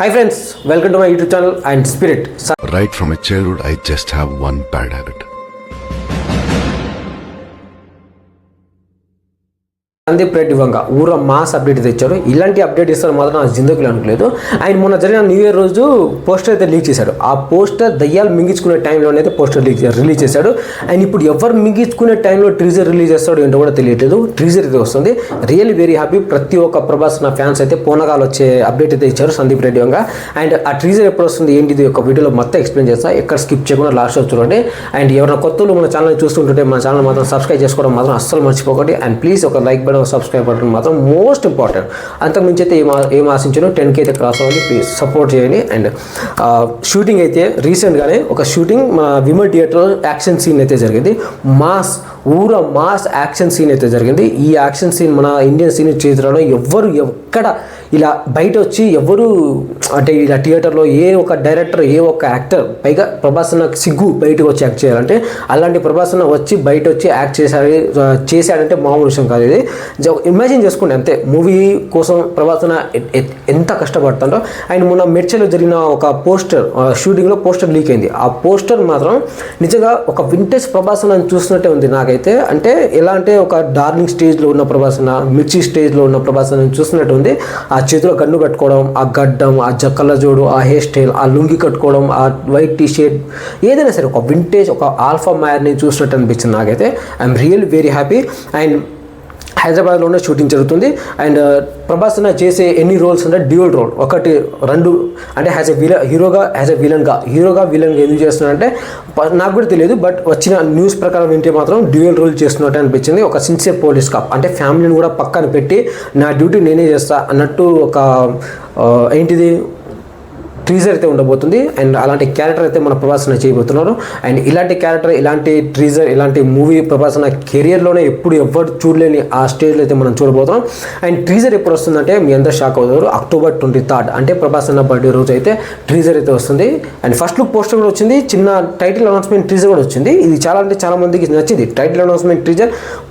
Hi friends, welcome to my YouTube channel and Spirit. Right from my childhood, I just have one bad habit. Sandeep Reddy Vanga ఊర mass update తెచ్చారు. ఇలాంటి update ఇస్తారు మాత్రం నా జిందగీలో అనుకోలేదు. ఆయన మొన్న జరిగిన న్యూ ఇయర్ రోజు పోస్టర్ అయితే లీక్ చేశాడు. ఆ పోస్టర్ దయ్యాలు మింగించుకునే టైంలోనే అయితే పోస్టర్ రిలీజ్ చేశాడు. అండ్ ఇప్పుడు ఎవరు మింగించుకునే టైంలో ట్రీజర్ రిలీజ్ చేస్తాడో ఏంటో కూడా తెలియట్లేదు. ట్రీజర్ అయితే వస్తుంది. Really very happy. ప్రతి ఒక్క ప్రభాస్ నా ఫ్యాన్స్ అయితే పూనగాలు వచ్చే అప్డేట్ అయితే ఇచ్చారు సందీప్ రెడ్డి వంగ. అండ్ ఆ ట్రీజర్ ఎప్పుడు వస్తుంది ఏంటిది ఒక వీడియోలో మొత్తం ఎక్స్ప్లెయిన్ చేస్తా. ఎక్కడ స్కిప్ చేయకుండా లాస్ట్ చూడండి. అండ్ ఎవరైనా కొత్తలు మన ఛానల్ చూస్తుంటుంటే మన ఛానల్ మాత్రం సబ్స్క్రైబ్ చేసుకోవడం మాత్రం అస్సలు మర్చిపోకండి. అండ్ ప్లీజ్ ఒక లైక్ బటన్ సబ్స్క్రైబ్ బటన్ మాత్రం మోస్ట్ ఇంపార్టెంట్. అంతకుమించి అయితే ఏం ఆశించాను 10K అయితే క్రాస్ అవ్వాలి. ప్లీజ్ సపోర్ట్ చేయండి. అండ్ షూటింగ్ అయితే రీసెంట్గానే ఒక షూటింగ్ మన విమల్ థియేటర్లో యాక్షన్ సీన్ అయితే జరిగింది. మాస్ యాక్షన్ సీన్ అయితే జరిగింది. ఈ యాక్షన్ సీన్ మన ఇండియన్ సీన్ చరిత్రలో ఎవ్వరు ఎక్కడ ఇలా బయట వచ్చి ఎవరు అంటే ఇలా థియేటర్లో ఏ ఒక డైరెక్టర్ ఏ ఒక్క యాక్టర్ పైగా ప్రభాస్ అన్న సిగ్గు బయటకు వచ్చి యాక్ట్ చేయాలంటే అలాంటి ప్రభాస్ అన్న వచ్చి బయట వచ్చి యాక్ట్ చేశాడంటే మామూలు విషయం కాదు. ఇది ఇమాజిన్ చేసుకోండి అంతే. మూవీ కోసం ప్రభాస్ అన్న ఎంత కష్టపడుతుందో. ఆయన మొన్న మిర్చిలో జరిగిన ఒక పోస్టర్ షూటింగ్లో పోస్టర్ లీక్ అయింది. ఆ పోస్టర్ మాత్రం నిజంగా ఒక వింటేజ్ ప్రభాస్ అన్న చూసినట్టే ఉంది నాకైతే. అంటే ఎలా అంటే ఒక డార్లింగ్ స్టేజ్లో ఉన్న ప్రభాస్ అన్న మిర్చి స్టేజ్లో ఉన్న ప్రభాస్ అన్న చూసినట్టు ఉంది. ఆ చేతిలో గన్ను కట్టుకోవడం, ఆ గడ్డం, ఆ కళ్ళ జోడు, ఆ హెయిర్ స్టైల్, ఆ లుంగి కట్టుకోవడం, ఆ వైట్ టీ షర్ట్, ఏదైనా సరే ఒక వింటేజ్ ఒక ఆల్ఫా మ్యార్ని చూసినట్టు అనిపించింది నాకైతే. I'm really very happy. And హైదరాబాద్లోనే షూటింగ్ జరుగుతుంది. అండ్ ప్రభాస్ అన్న చేసే ఎన్ని రోల్స్ అంటే డ్యూయల్ రోల్, ఒకటి రెండు అంటే హీరోగా విలన్గా ఎందుకు చేస్తున్నాడంటే నాకు కూడా తెలియదు. బట్ వచ్చిన న్యూస్ ప్రకారం వింటే మాత్రం డ్యూయల్ రోల్ చేస్తున్నట్టు అనిపించింది. ఒక సిన్సియర్ పోలీస్ కాప్ అంటే ఫ్యామిలీని కూడా పక్కన పెట్టి నా డ్యూటీ నేనే చేస్తా అన్నట్టు ఒక ఏంటిది ట్రీజర్ అయితే ఉండబోతుంది. అండ్ అలాంటి క్యారెక్టర్ అయితే మన ప్రభాస్ అన్న చేయబోతున్నారు. అండ్ ఇలాంటి క్యారెక్టర్ ఇలాంటి ట్రీజర్ ఇలాంటి మూవీ ప్రభాస్ అన్న కెరియర్లోనే ఎప్పుడు ఎవరు చూడలేని ఆ స్టేజ్లో అయితే మనం చూడబోతున్నాం. అండ్ ట్రీజర్ ఎప్పుడు వస్తుందంటే మీ అందరూ షాక్ అవుతారు. October 23rd అంటే ప్రభాస్ అన్న బర్త్డే రోజు అయితే ట్రీజర్ అయితే వస్తుంది. అండ్ ఫస్ట్ లుక్ పోస్టర్ కూడా వచ్చింది. చిన్న టైటిల్ అనౌన్స్మెంట్ ట్రీజర్ కూడా వచ్చింది. ఇది చాలా మందికి నచ్చింది. టైటిల్ అనౌన్స్మెంట్ ట్రీజర్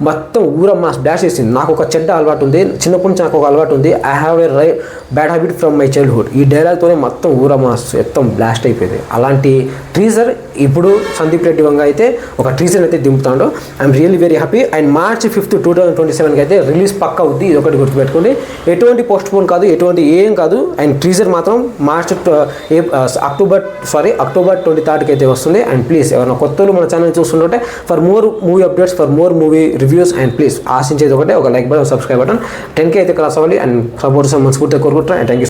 మొత్తం ఊర మాస్ డాష్ చేసింది. నాకు ఒక చెడ్డ అలవాటు ఉంది, చిన్నప్పటి నుంచి నాకు ఒక అలవాటు ఉంది. I have a bad habit from my childhood. ఈ డైలాగ్తోనే మొత్తం మాస్ మొత్తం బ్లాస్ట్ అయిపోయింది. అలాంటి ట్రీజర్ ఇప్పుడు సందీప్ రెడ్డి వంగ అయితే ఒక ట్రీజర్ అయితే దింపుతాడు. I'm really very happy. And March 5th 2027 అయితే రిలీజ్ పక్కా అవుద్ది. ఇది ఒకటి గుర్తుపెట్టుకోండి. ఎటువంటి పోస్ట్ పోన్ కాదు, ఎటువంటి ఏం కాదు. అండ్ ట్రీజర్ మాత్రం October 23rd అయితే వస్తుంది. అండ్ ప్లీజ్ ఎవరైనా కొత్తలు మన ఛానల్ చూస్తుంటే for more movie updates, for more movie reviews and please ఆశించేది ఒకటే ఒక like button, subscribe button. 10K అయితే క్రాస్ అవ్వాలి. అండ్ సపోర్ట్ మనస్ఫూర్తిగా కోరుకుంటున్నాను. And thank you.